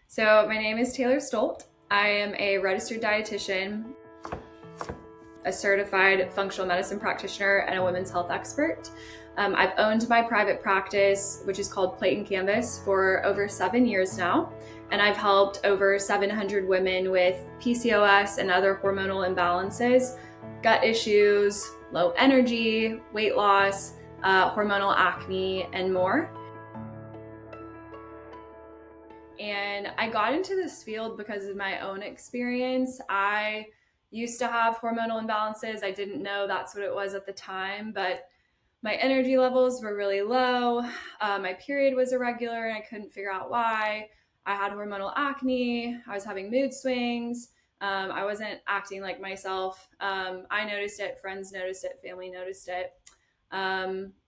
So, my name is Taylor Stolt. I am a registered dietitian, a certified functional medicine practitioner, and a women's health expert. I've owned my private practice, which is called Plate and Canvas, for over 7 years now. And I've helped over 700 women with PCOS and other hormonal imbalances, gut issues, low energy, weight loss, hormonal acne, and more. And I got into this field because of my own experience. I used to have hormonal imbalances. I didn't know that's what it was at the time, but my energy levels were really low. My period was irregular and I couldn't figure out why. I had hormonal acne. I was having mood swings. I wasn't acting like myself. I noticed it, friends noticed it, family noticed it.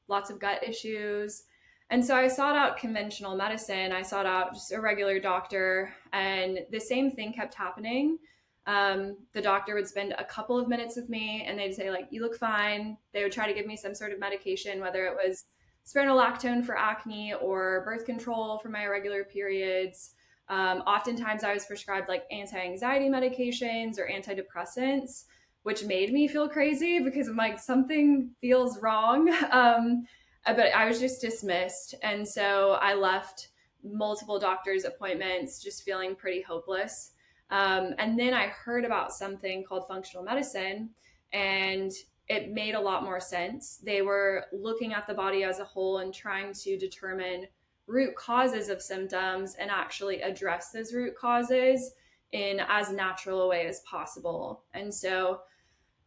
Lots of gut issues. And so I sought out conventional medicine. I sought out just a regular doctor, and the same thing kept happening. The doctor would spend a couple of minutes with me and they'd say, like, you look fine. They would try to give me some sort of medication, whether it was spironolactone for acne or birth control for my irregular periods. Oftentimes I was prescribed like anti-anxiety medications or antidepressants, which made me feel crazy because I'm like, something feels wrong. But I was just dismissed. And so I left multiple doctor's appointments just feeling pretty hopeless. And then I heard about something called functional medicine, and it made a lot more sense. They were looking at the body as a whole and trying to determine root causes of symptoms and actually address those root causes in as natural a way as possible. And so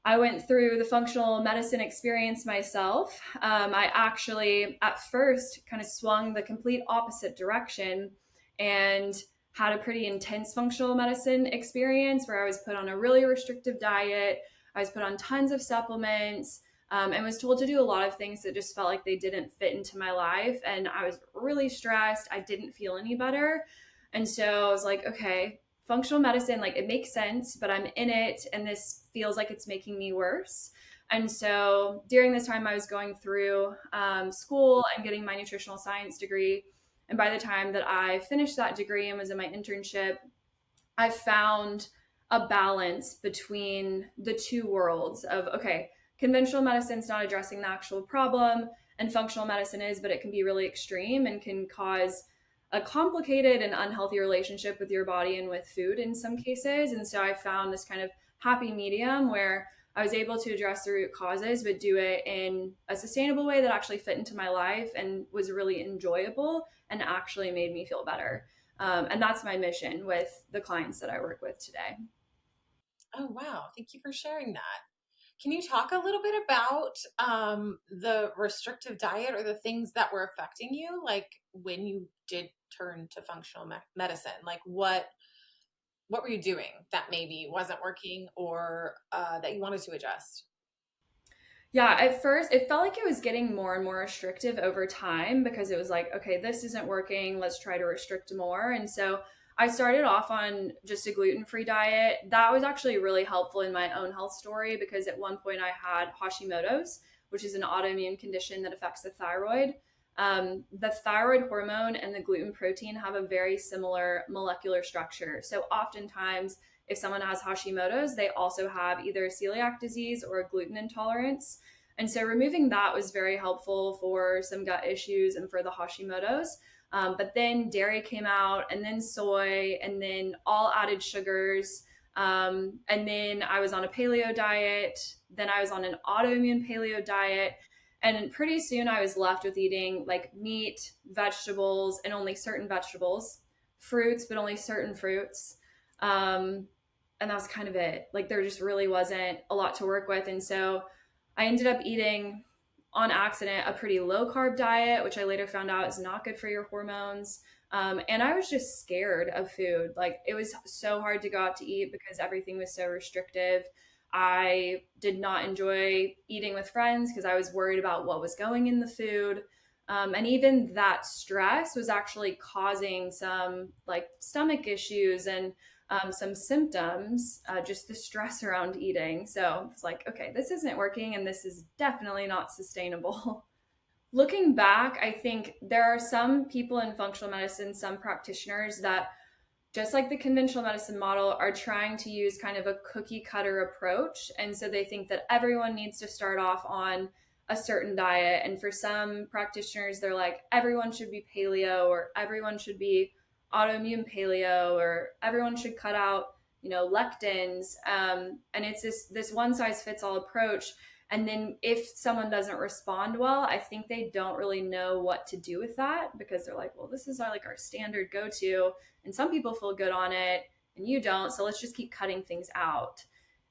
I went through the functional medicine experience myself. I actually, at first, kind of swung the complete opposite direction and had a pretty intense functional medicine experience where I was put on a really restrictive diet. I was put on tons of supplements, and was told to do a lot of things that just felt like they didn't fit into my life. And I was really stressed. I didn't feel any better. And so I was like, okay, functional medicine, like, it makes sense, but I'm in it and this feels like it's making me worse. And so during this time, I was going through school and getting my nutritional science degree. And by the time that I finished that degree and was in my internship, I found a balance between the two worlds of, okay, conventional medicine's not addressing the actual problem, and functional medicine is, but it can be really extreme and can cause a complicated and unhealthy relationship with your body and with food in some cases. And so I found this kind of happy medium where I was able to address the root causes, but do it in a sustainable way that actually fit into my life and was really enjoyable and actually made me feel better. And that's my mission with the clients that I work with today. Oh, wow. Thank you for sharing that. Can you talk a little bit about the restrictive diet or the things that were affecting you, like when you did turn to functional medicine? Like what were you doing that maybe wasn't working or that you wanted to adjust? Yeah, at first it felt like it was getting more and more restrictive over time because it was like, okay, this isn't working. Let's try to restrict more. And so I started off on just a gluten-free diet. That was actually really helpful in my own health story because at one point I had Hashimoto's, which is an autoimmune condition that affects the thyroid. The thyroid hormone and the gluten protein have a very similar molecular structure. So oftentimes, if someone has Hashimoto's, they also have either celiac disease or a gluten intolerance. And so removing that was very helpful for some gut issues and for the Hashimoto's. But then dairy came out, and then soy, and then all added sugars. And then I was on a paleo diet. Then I was on an autoimmune paleo diet. And pretty soon I was left with eating like meat, vegetables, and only certain vegetables, fruits, but only certain fruits. And that was kind of it. Like, there just really wasn't a lot to work with. And so I ended up eating on accident a pretty low carb diet, which I later found out is not good for your hormones. And I was just scared of food. Like, it was so hard to go out to eat because everything was so restrictive. I did not enjoy eating with friends because I was worried about what was going in the food. And even that stress was actually causing some like stomach issues and some symptoms, just the stress around eating. So it's like, okay, this isn't working and this is definitely not sustainable. Looking back, I think there are some people in functional medicine, some practitioners that just like the conventional medicine model, are trying to use kind of a cookie cutter approach. And so they think that everyone needs to start off on a certain diet. And for some practitioners, they're like, everyone should be paleo, or everyone should be autoimmune paleo, or everyone should cut out, lectins. And it's this one size fits all approach. And then if someone doesn't respond well, I think they don't really know what to do with that, because they're like, well, this is our standard go to, and some people feel good on it and you don't. So let's just keep cutting things out.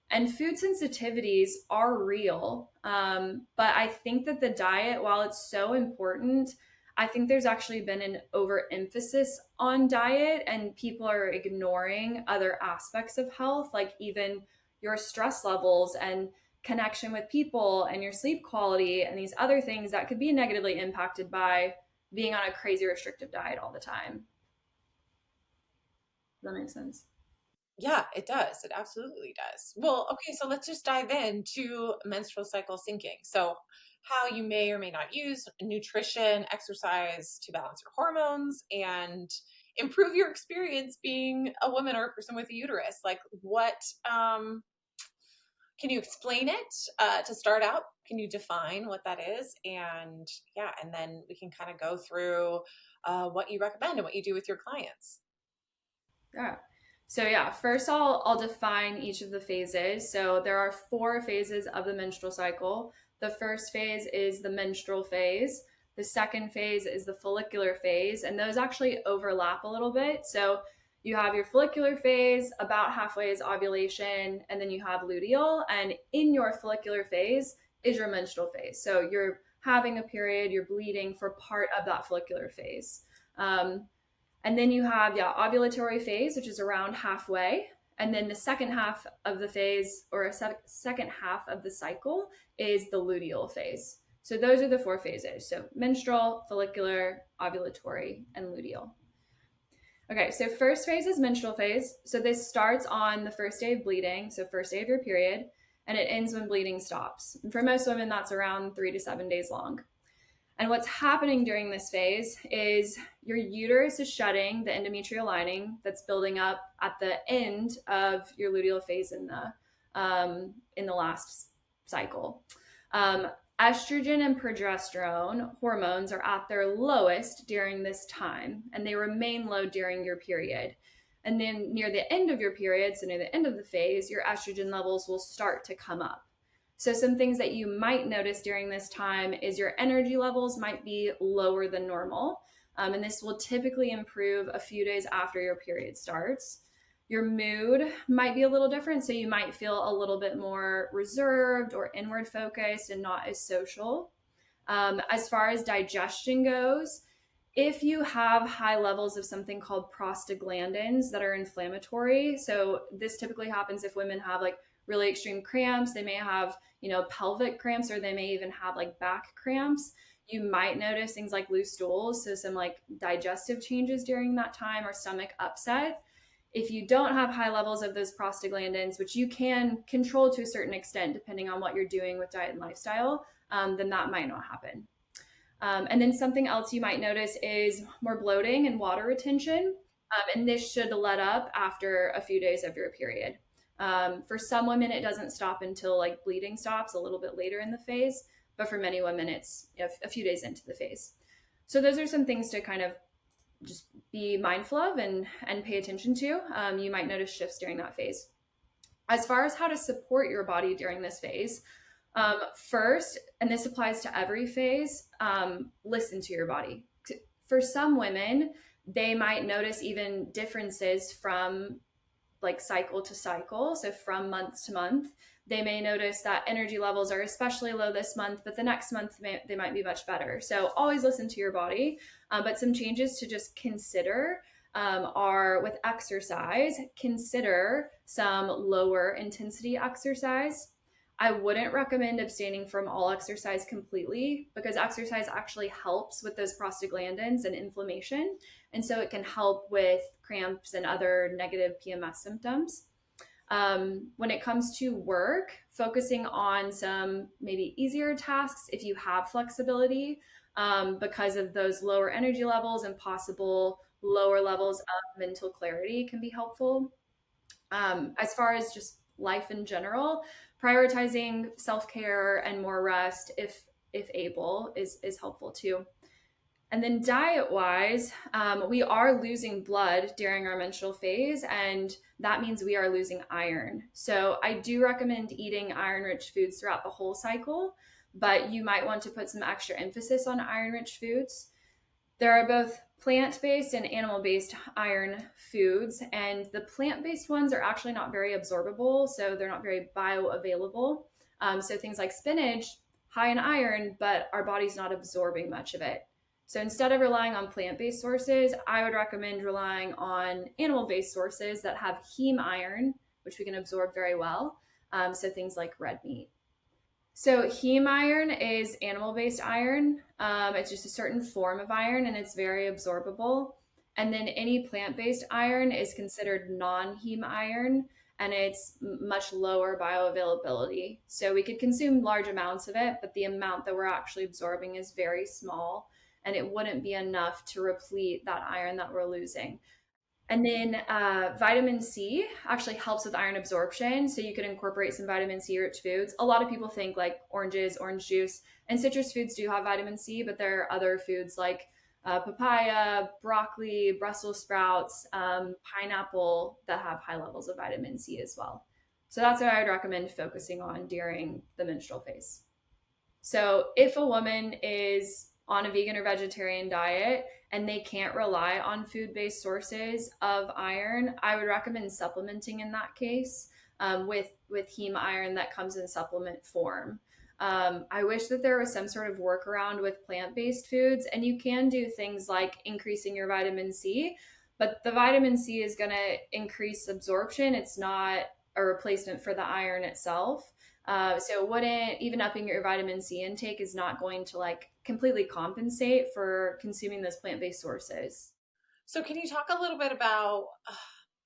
And food sensitivities are real. But I think that the diet, while it's so important, I think there's actually been an overemphasis on diet, and people are ignoring other aspects of health, like even your stress levels and connection with people and your sleep quality and these other things that could be negatively impacted by being on a crazy restrictive diet all the time. Does that make sense? Yeah, it does. It absolutely does. Well, okay, so let's just dive into menstrual cycle syncing. So, how you may or may not use nutrition, exercise to balance your hormones and improve your experience being a woman or a person with a uterus. Like, what can you explain it to start out? Can you define what that is? And yeah, and then we can kind of go through what you recommend and what you do with your clients. Yeah. So yeah, first I'll define each of the phases. So there are four phases of the menstrual cycle. The first phase is the menstrual phase. The second phase is the follicular phase, and those actually overlap a little bit. So you have your follicular phase, about halfway is ovulation, and then you have luteal, and in your follicular phase is your menstrual phase. So you're having a period, you're bleeding for part of that follicular phase. And then you have, ovulatory phase, which is around halfway. And then the second half of the phase, or second half of the cycle, is the luteal phase. So those are the four phases. So menstrual, follicular, ovulatory, and luteal. Okay, so first phase is menstrual phase. So this starts on the first day of bleeding, so first day of your period, and it ends when bleeding stops. And for most women, that's around 3 to 7 days long. And what's happening during this phase is your uterus is shedding the endometrial lining that's building up at the end of your luteal phase in the last cycle. Estrogen and progesterone hormones are at their lowest during this time, and they remain low during your period. And then near the end of your period, so near the end of the phase, your estrogen levels will start to come up. So some things that you might notice during this time is your energy levels might be lower than normal. And this will typically improve a few days after your period starts. Your mood might be a little different. So you might feel a little bit more reserved or inward focused and not as social. As far as digestion goes, if you have high levels of something called prostaglandins that are inflammatory, so this typically happens if women have really extreme cramps. They may have, pelvic cramps, or they may even have back cramps. You might notice things like loose stools, so some digestive changes during that time, or stomach upset. If you don't have high levels of those prostaglandins, which you can control to a certain extent depending on what you're doing with diet and lifestyle, then that might not happen. And then something else you might notice is more bloating and water retention. And this should let up after a few days of your period. For some women, it doesn't stop until bleeding stops a little bit later in the phase, but for many women, it's a few days into the phase. So those are some things to kind of just be mindful of and pay attention to. You might notice shifts during that phase. As far as how to support your body during this phase, first, and this applies to every phase, listen to your body. For some women, they might notice even differences from cycle to cycle. So from month to month, they may notice that energy levels are especially low this month, but the next month they might be much better. So always listen to your body. But some changes to just consider are with exercise. Consider some lower intensity exercise. I wouldn't recommend abstaining from all exercise completely, because exercise actually helps with those prostaglandins and inflammation. And so it can help with cramps and other negative PMS symptoms. When it comes to work, focusing on some maybe easier tasks if you have flexibility, because of those lower energy levels and possible lower levels of mental clarity can be helpful. As far as just life in general, prioritizing self-care and more rest if able is helpful too. And then diet wise, we are losing blood during our menstrual phase, and that means we are losing iron. So I do recommend eating iron rich foods throughout the whole cycle, but you might want to put some extra emphasis on iron rich foods. There are both plant based and animal based iron foods, and the plant based ones are actually not very absorbable, so they're not very bioavailable. So things like spinach, high in iron, but our body's not absorbing much of it. So instead of relying on plant based sources, I would recommend relying on animal based sources that have heme iron, which we can absorb very well. So things like red meat. So heme iron is animal-based iron. It's just a certain form of iron, and it's very absorbable. And then any plant-based iron is considered non-heme iron, and it's much lower bioavailability. So we could consume large amounts of it, but the amount that we're actually absorbing is very small, and it wouldn't be enough to replete that iron that we're losing. And then vitamin C actually helps with iron absorption. So you could incorporate some vitamin C rich foods. A lot of people think like oranges, orange juice, and citrus foods do have vitamin C, but there are other foods like papaya, broccoli, Brussels sprouts, pineapple that have high levels of vitamin C as well. So that's what I would recommend focusing on during the menstrual phase. So if a woman is on a vegan or vegetarian diet and they can't rely on food-based sources of iron, I would recommend supplementing in that case with heme iron that comes in supplement form. I wish that there was some sort of workaround with plant-based foods, and you can do things like increasing your vitamin C, but the vitamin C is going to increase absorption. It's not a replacement for the iron itself. So it wouldn't, even upping your vitamin C intake is not going to like completely compensate for consuming those plant-based sources. So can you talk a little bit about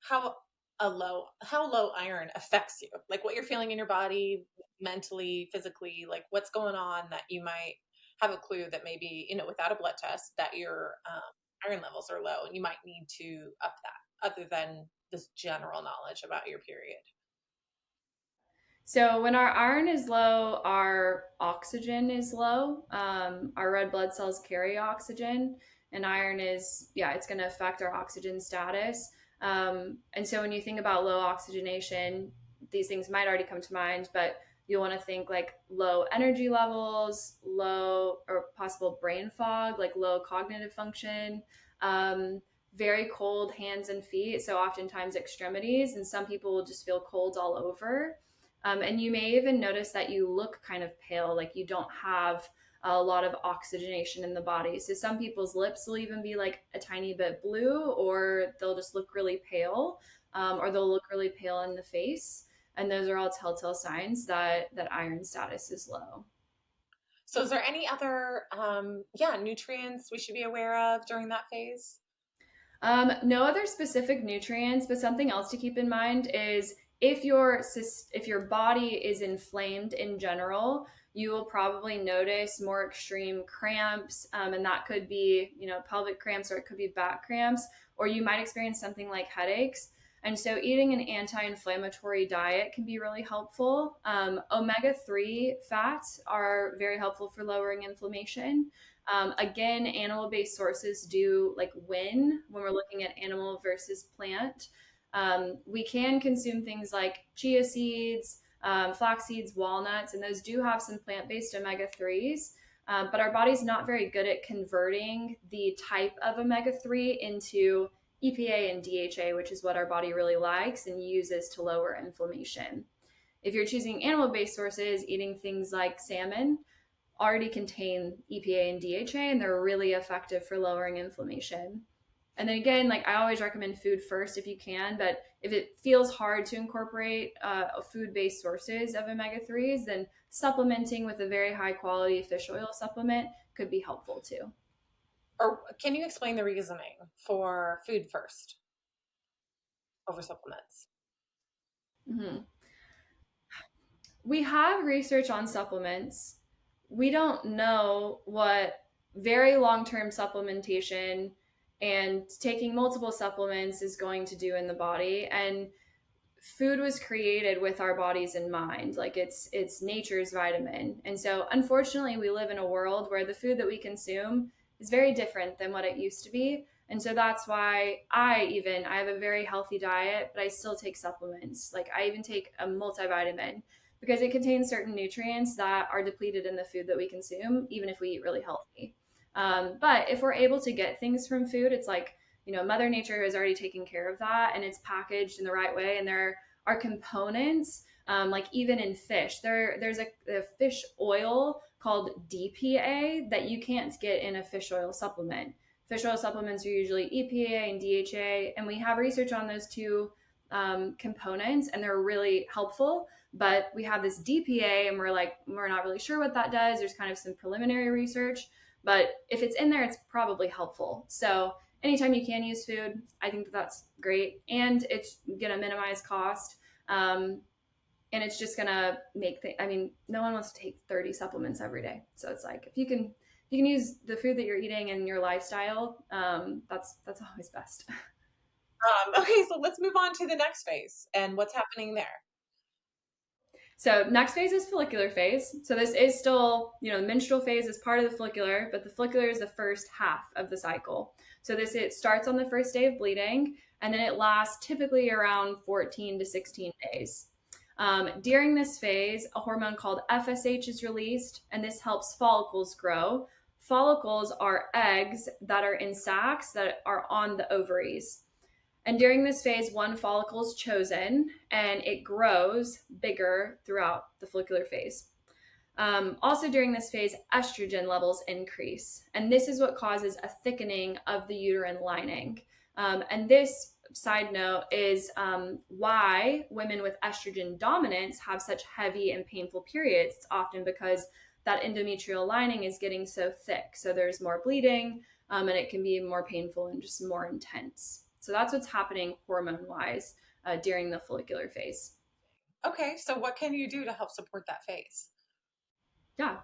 how how low iron affects you? Like what you're feeling in your body, mentally, physically, like what's going on that you might have a clue that maybe, without a blood test, that your iron levels are low and you might need to up that other than this general knowledge about your period. So when our iron is low, our oxygen is low. Our red blood cells carry oxygen, and iron is, yeah, it's going to affect our oxygen status. And so when you think about low oxygenation, these things might already come to mind, but you'll want to think like low energy levels, low or possible brain fog, like low cognitive function, um, very cold hands and feet. So oftentimes extremities, and some people will just feel cold all over. And you may even notice that you look kind of pale, like you don't have a lot of oxygenation in the body. So some people's lips will even be like a tiny bit blue, or they'll just look really pale, or they'll look really pale in the face. And those are all telltale signs that iron status is low. So is there any other nutrients we should be aware of during that phase? No other specific nutrients, but something else to keep in mind is if your body is inflamed in general, you will probably notice more extreme cramps, and that could be pelvic cramps, or it could be back cramps, or you might experience something like headaches. And so, eating an anti-inflammatory diet can be really helpful. Omega 3 fats are very helpful for lowering inflammation. Again, animal based sources do like win when we're looking at animal versus plant. We can consume things like chia seeds, flax seeds, walnuts, and those do have some plant based omega 3s. But our body's not very good at converting the type of omega 3 into EPA and DHA, which is what our body really likes and uses to lower inflammation. If you're choosing animal based sources, eating things like salmon, already contain EPA and DHA, and they're really effective for lowering inflammation. And then again, like I always recommend food first if you can, but if it feels hard to incorporate food-based sources of omega 3s, then supplementing with a very high quality fish oil supplement could be helpful too. Or can you explain the reasoning for food first over supplements? Mm-hmm. We have research on supplements. We don't know what very long term supplementation and taking multiple supplements is going to do in the body. And food was created with our bodies in mind, like it's nature's vitamin. And so unfortunately we live in a world where the food that we consume is very different than what it used to be. And so that's why I have a very healthy diet, but I still take supplements. Like I even take a multivitamin because it contains certain nutrients that are depleted in the food that we consume, even if we eat really healthy. But if we're able to get things from food, it's like, Mother Nature has already taken care of that, and it's packaged in the right way. And there are components, like even in fish, there's a fish oil called DPA that you can't get in a fish oil supplement. Fish oil supplements are usually EPA and DHA, and we have research on those two components, and they're really helpful. But we have this DPA, and we're not really sure what that does. There's kind of some preliminary research, but if it's in there, it's probably helpful. So anytime you can use food, I think that that's great, and it's gonna minimize cost. And it's just gonna make I mean, no one wants to take 30 supplements every day. So it's like if you can use the food that you're eating and your lifestyle, that's always best. Okay, so let's move on to the next phase and what's happening there. So next phase is follicular phase. So this is still, the menstrual phase is part of the follicular, but the follicular is the first half of the cycle. So it starts on the first day of bleeding, and then it lasts typically around 14 to 16 days. During this phase, a hormone called FSH is released, and this helps follicles grow. Follicles are eggs that are in sacs that are on the ovaries. And during this phase, one follicle is chosen and it grows bigger throughout the follicular phase. Also, during this phase, estrogen levels increase. And this is what causes a thickening of the uterine lining. And this, side note, is why women with estrogen dominance have such heavy and painful periods. It's often because that endometrial lining is getting so thick. So there's more bleeding, and it can be more painful and just more intense. So that's what's happening hormone-wise during the follicular phase. Okay, so what can you do to help support that phase? Yeah.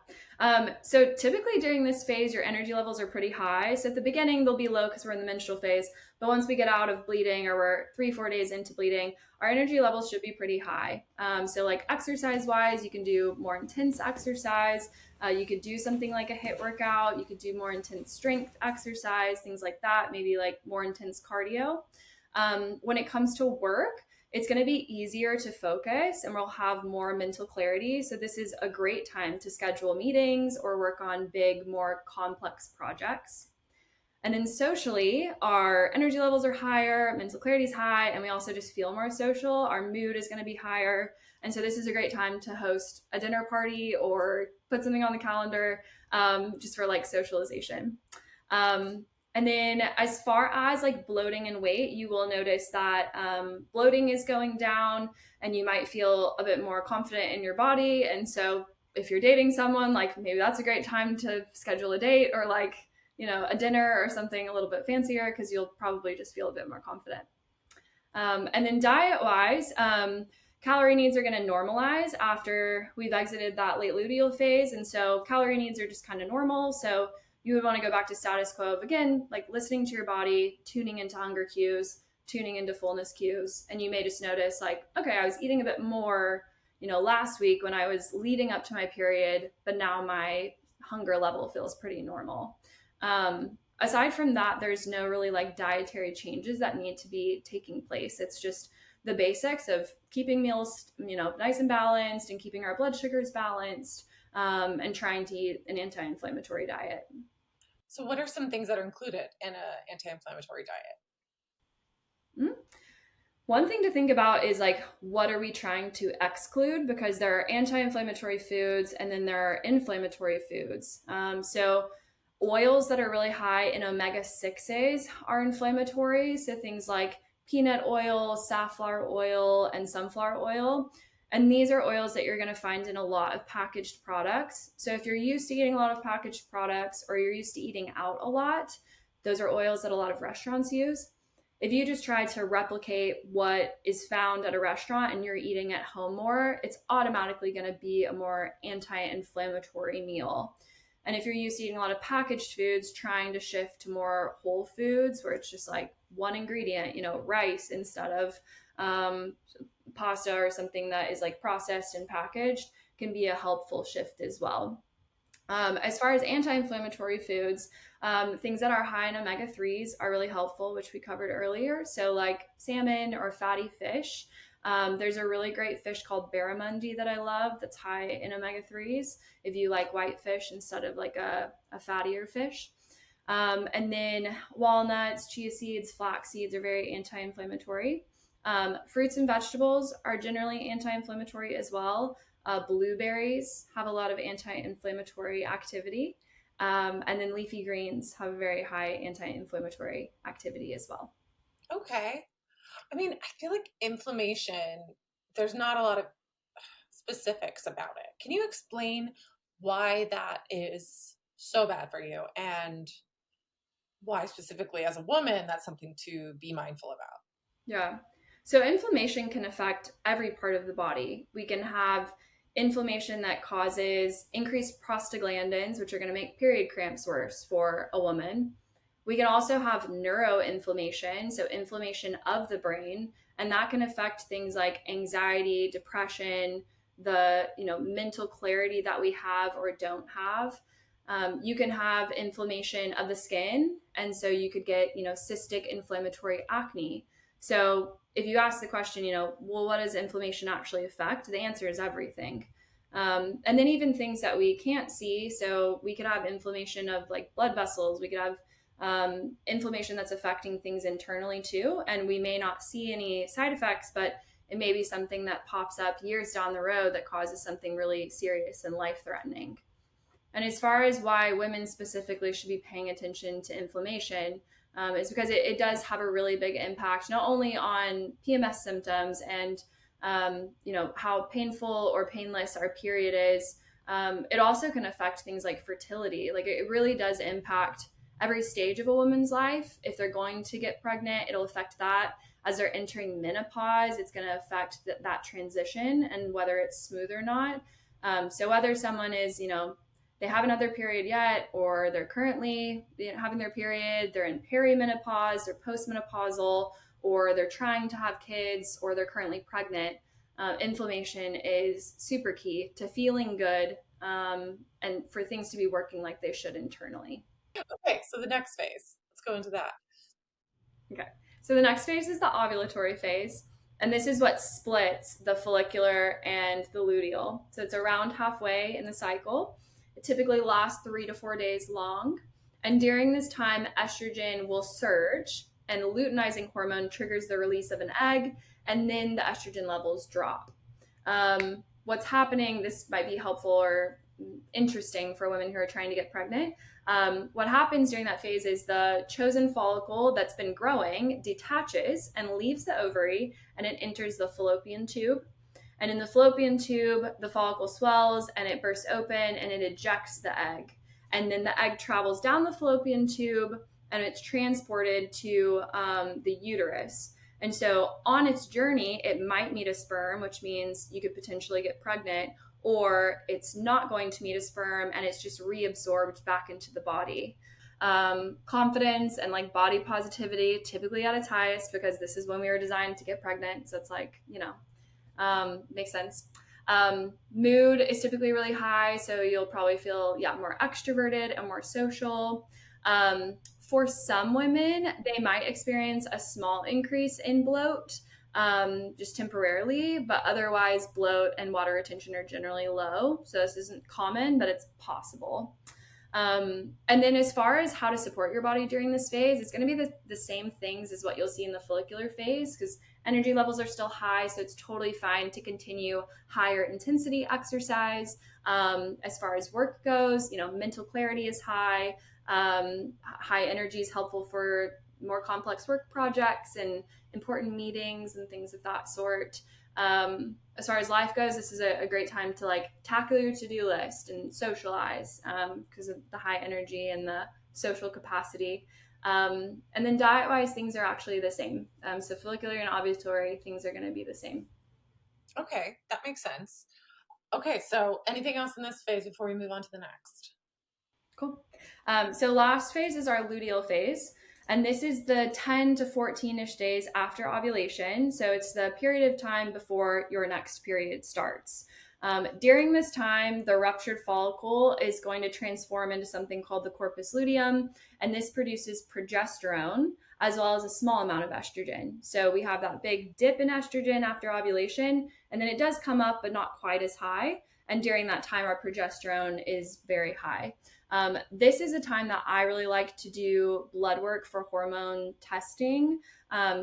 So typically during this phase, your energy levels are pretty high. So at the beginning, they'll be low because we're in the menstrual phase. But once we get out of bleeding, or we're 3-4 days into bleeding, our energy levels should be pretty high. So like exercise wise, you can do more intense exercise. You could do something like a HIIT workout. You could do more intense strength exercise, things like that, maybe like more intense cardio. When it comes to work, it's going to be easier to focus and we'll have more mental clarity. So this is a great time to schedule meetings or work on big, more complex projects. And then socially, our energy levels are higher, mental clarity is high, and we also just feel more social. Our mood is going to be higher. And so this is a great time to host a dinner party or put something on the calendar, just for like socialization. And then as far as like bloating and weight, you will notice that bloating is going down and you might feel a bit more confident in your body. And so if you're dating someone, like maybe that's a great time to schedule a date, or like, a dinner or something a little bit fancier, because you'll probably just feel a bit more confident. And then diet wise, calorie needs are going to normalize after we've exited that late luteal phase. And so calorie needs are just kind of normal. So you would want to go back to status quo of, again, like listening to your body, tuning into hunger cues, tuning into fullness cues. And you may just notice like, okay, I was eating a bit more, last week when I was leading up to my period, but now my hunger level feels pretty normal. Aside from that, there's no really like dietary changes that need to be taking place. It's just the basics of keeping meals, nice and balanced, and keeping our blood sugars balanced, and trying to eat an anti-inflammatory diet. So what are some things that are included in an anti-inflammatory diet? Mm-hmm. One thing to think about is like, what are we trying to exclude? Because there are anti-inflammatory foods and then there are inflammatory foods. So oils that are really high in omega-6s are inflammatory. So things like peanut oil, safflower oil, and sunflower oil. And these are oils that you're going to find in a lot of packaged products. So if you're used to eating a lot of packaged products, or you're used to eating out a lot, those are oils that a lot of restaurants use. If you just try to replicate what is found at a restaurant and you're eating at home more, it's automatically going to be a more anti-inflammatory meal. And if you're used to eating a lot of packaged foods, trying to shift to more whole foods where it's just like one ingredient, rice instead of um, pasta or something that is like processed and packaged can be a helpful shift as well. As far as anti-inflammatory foods, things that are high in omega-3s are really helpful, which we covered earlier. So like salmon or fatty fish. There's a really great fish called barramundi that I love that's high in omega-3s if you like white fish instead of like a fattier fish. And then walnuts, chia seeds, flax seeds are very anti-inflammatory. Fruits and vegetables are generally anti-inflammatory as well. Blueberries have a lot of anti-inflammatory activity. And then leafy greens have a very high anti-inflammatory activity as well. Okay. I mean, I feel like inflammation, there's not a lot of specifics about it. Can you explain why that is so bad for you and why specifically as a woman that's something to be mindful about? Yeah. So inflammation can affect every part of the body. We can have inflammation that causes increased prostaglandins, which are going to make period cramps worse for a woman. We can also have neuroinflammation, so inflammation of the brain, and that can affect things like anxiety, depression, the mental clarity that we have or don't have. You can have inflammation of the skin, and so you could get cystic inflammatory acne. So if you ask the question, well, what does inflammation actually affect? The answer is everything. And then even things that we can't see. So we could have inflammation of like blood vessels. We could have inflammation that's affecting things internally too. And we may not see any side effects, but it may be something that pops up years down the road that causes something really serious and life threatening. And as far as why women specifically should be paying attention to inflammation, is because it does have a really big impact, not only on PMS symptoms and how painful or painless our period is. It also can affect things like fertility. Like it really does impact every stage of a woman's life. If they're going to get pregnant, it'll affect that. As they're entering menopause, it's going to affect that transition and whether it's smooth or not. So whether someone is, they haven't had their period yet, or they're currently having their period, they're in perimenopause, they're postmenopausal, or they're trying to have kids, or they're currently pregnant. Inflammation is super key to feeling good and for things to be working like they should internally. Okay, so the next phase, let's go into that. Okay. So the next phase is the ovulatory phase. And this is what splits the follicular and the luteal. So it's around halfway in the cycle. It typically lasts 3 to 4 days long. And during this time, estrogen will surge, and the luteinizing hormone triggers the release of an egg, and then the estrogen levels drop. What's happening, this might be helpful or interesting for women who are trying to get pregnant. What happens during that phase is the chosen follicle that's been growing detaches and leaves the ovary, and it enters the fallopian tube. And in the fallopian tube, the follicle swells and it bursts open and it ejects the egg. And then the egg travels down the fallopian tube and it's transported to the uterus. And so on its journey, it might meet a sperm, which means you could potentially get pregnant, or it's not going to meet a sperm and it's just reabsorbed back into the body. Confidence and like body positivity typically at its highest because this is when we were designed to get pregnant. So it's like, makes sense. Mood is typically really high, so you'll probably feel more extroverted and more social. For some women, they might experience a small increase in bloat, just temporarily, but otherwise bloat and water retention are generally low. So this isn't common, but it's possible. And then as far as how to support your body during this phase, it's going to be the same things as what you'll see in the follicular phase because energy levels are still high. So it's totally fine to continue higher intensity exercise. As far as work goes, mental clarity is high. High energy is helpful for more complex work projects and important meetings and things of that sort. As far as life goes, this is a great time to like tackle your to-do list and socialize because of the high energy and the social capacity. And then diet-wise, things are actually the same. So follicular and ovulatory, things are going to be the same. Okay, that makes sense. Okay, so anything else in this phase before we move on to the next? Cool. So last phase is our luteal phase. And this is the 10 to 14-ish days after ovulation. So it's the period of time before your next period starts. During this time, the ruptured follicle is going to transform into something called the corpus luteum, and this produces progesterone as well as a small amount of estrogen. So we have that big dip in estrogen after ovulation, and then it does come up, but not quite as high. And during that time, our progesterone is very high. This is a time that I really like to do blood work for hormone testing.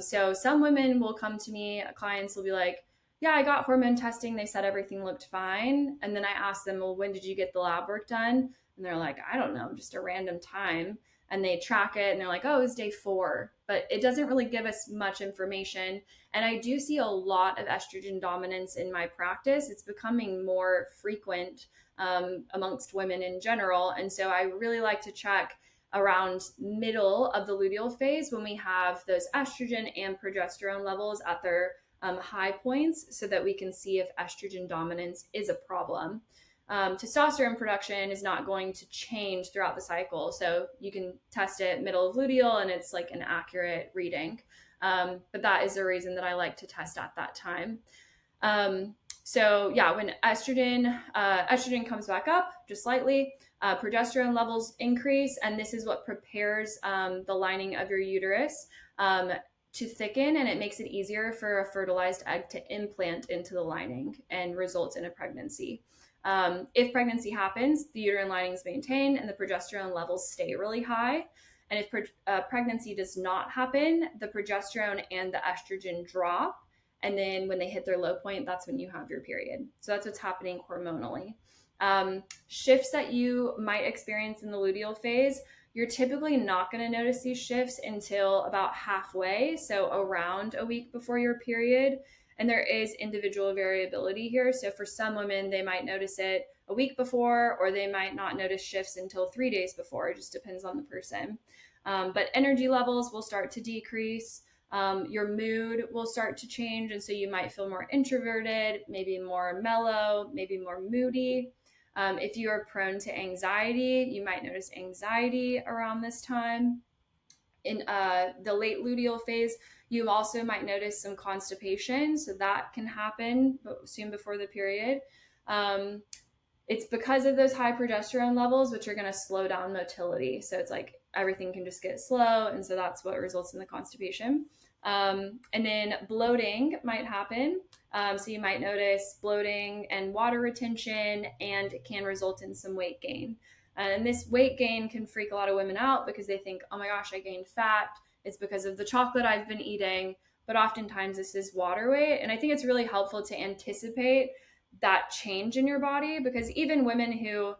So some women will come to me, clients will be like, yeah, I got hormone testing. They said everything looked fine. And then I asked them, well, when did you get the lab work done? And they're like, I don't know, just a random time. And they track it and they're like, oh, it was day 4. But it doesn't really give us much information. And I do see a lot of estrogen dominance in my practice. It's becoming more frequent amongst women in general. And so I really like to check around middle of the luteal phase when we have those estrogen and progesterone levels at their high points so that we can see if estrogen dominance is a problem. Testosterone production is not going to change throughout the cycle. So you can test it middle of luteal and it's like an accurate reading. But that is the reason that I like to test at that time. So yeah, when estrogen comes back up just slightly, progesterone levels increase, and this is what prepares the lining of your uterus to thicken, and it makes it easier for a fertilized egg to implant into the lining and results in a pregnancy. If pregnancy happens, the uterine lining is maintained and the progesterone levels stay really high. And if pregnancy does not happen, the progesterone and the estrogen drop. And then when they hit their low point, that's when you have your period. So that's what's happening hormonally. Shifts that you might experience in the luteal phase, you're typically not going to notice these shifts until about halfway, so around a week before your period. And there is individual variability here. So for some women, they might notice it a week before, or they might not notice shifts until 3 days before. It just depends on the person. But energy levels will start to decrease. Your mood will start to change. And so you might feel more introverted, maybe more mellow, maybe more moody. If you are prone to anxiety, you might notice anxiety around this time. In the late luteal phase, you also might notice some constipation. So that can happen soon before the period. It's because of those high progesterone levels, which are going to slow down motility. So it's like everything can just get slow. And so that's what results in the constipation. And then bloating might happen. So you might notice bloating and water retention, and it can result in some weight gain. And this weight gain can freak a lot of women out because they think, oh my gosh, I gained fat. It's because of the chocolate I've been eating. But oftentimes this is water weight. And I think it's really helpful to anticipate that change in your body, because even women who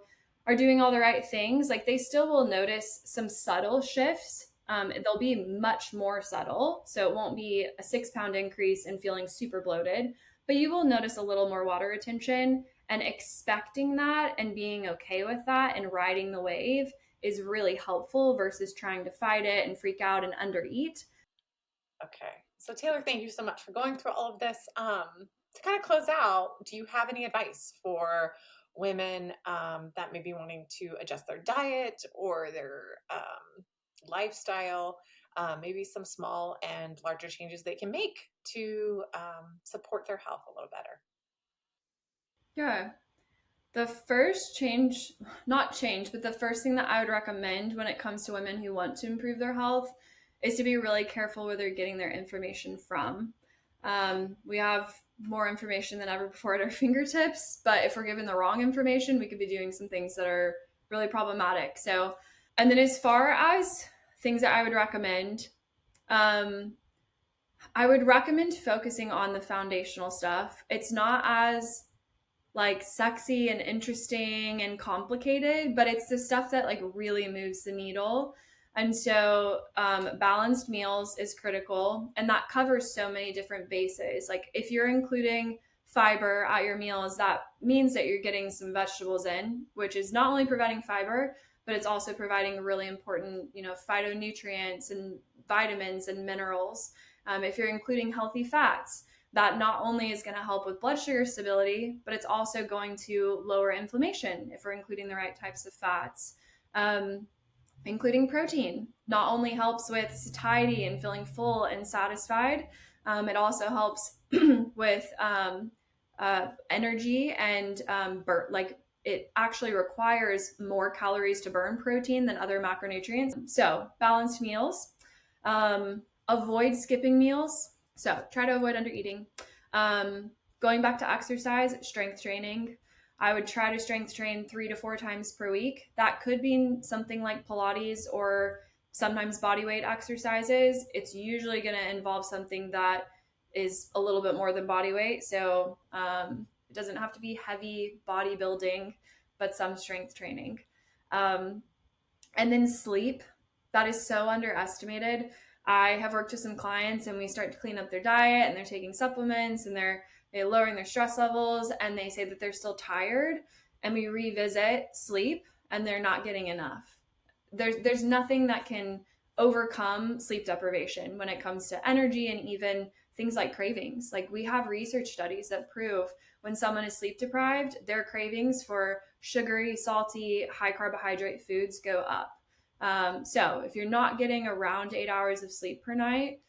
are doing all the right things, like they still will notice some subtle shifts. They'll be much more subtle. So it won't be a 6-pound increase and feeling super bloated, but you will notice a little more water retention, and expecting that and being okay with that and riding the wave is really helpful versus trying to fight it and freak out and undereat. Okay. So Taylor, thank you so much for going through all of this. To kind of close out, do you have any advice for women that may be wanting to adjust their diet or their lifestyle? Maybe some small and larger changes they can make to support their health a little better. Yeah. The first change, not change, but the first thing that I would recommend when it comes to women who want to improve their health is to be really careful where they're getting their information from. We have more information than ever before at our fingertips, but if we're given the wrong information, we could be doing some things that are really problematic. So, and then as far as things that I would recommend, um, I would recommend focusing on the foundational stuff. It's not as like sexy and interesting and complicated, but it's the stuff that like really moves the needle. And so balanced meals is critical, and that covers so many different bases. Like if you're including fiber at your meals, that means that you're getting some vegetables in, which is not only providing fiber, but it's also providing really important, phytonutrients and vitamins and minerals. If you're including healthy fats, that not only is going to help with blood sugar stability, but it's also going to lower inflammation if we're including the right types of fats. Including protein. Not only helps with satiety and feeling full and satisfied, it also helps with energy and like it actually requires more calories to burn protein than other macronutrients. So, balanced meals. Avoid skipping meals. So, try to avoid under eating. Going back to exercise, strength training. I would try to strength train 3 to 4 times per week. That could be something like Pilates or sometimes body weight exercises. It's usually going to involve something that is a little bit more than body weight. So it doesn't have to be heavy bodybuilding, but some strength training. Um, and then sleep. That is so underestimated. I have worked with some clients and we start to clean up their diet and they're taking supplements and they're lowering their stress levels and they say that they're still tired, and we revisit sleep and they're not getting enough. There's nothing that can overcome sleep deprivation when it comes to energy and even things like cravings. Like, we have research studies that prove when someone is sleep deprived, their cravings for sugary, salty, high carbohydrate foods go up. So if you're not getting around 8 hours of sleep per night,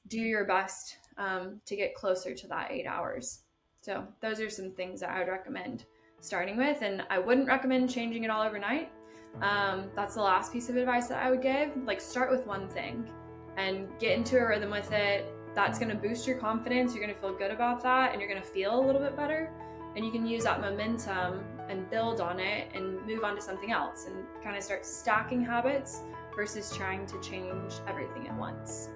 do your best to get closer to that 8 hours. So those are some things that I would recommend starting with, and I wouldn't recommend changing it all overnight. That's the last piece of advice that I would give. Like, start with one thing and get into a rhythm with it. That's going to boost your confidence. You're going to feel good about that, and you're going to feel a little bit better. And you can use that momentum and build on it and move on to something else and kind of start stacking habits versus trying to change everything at once.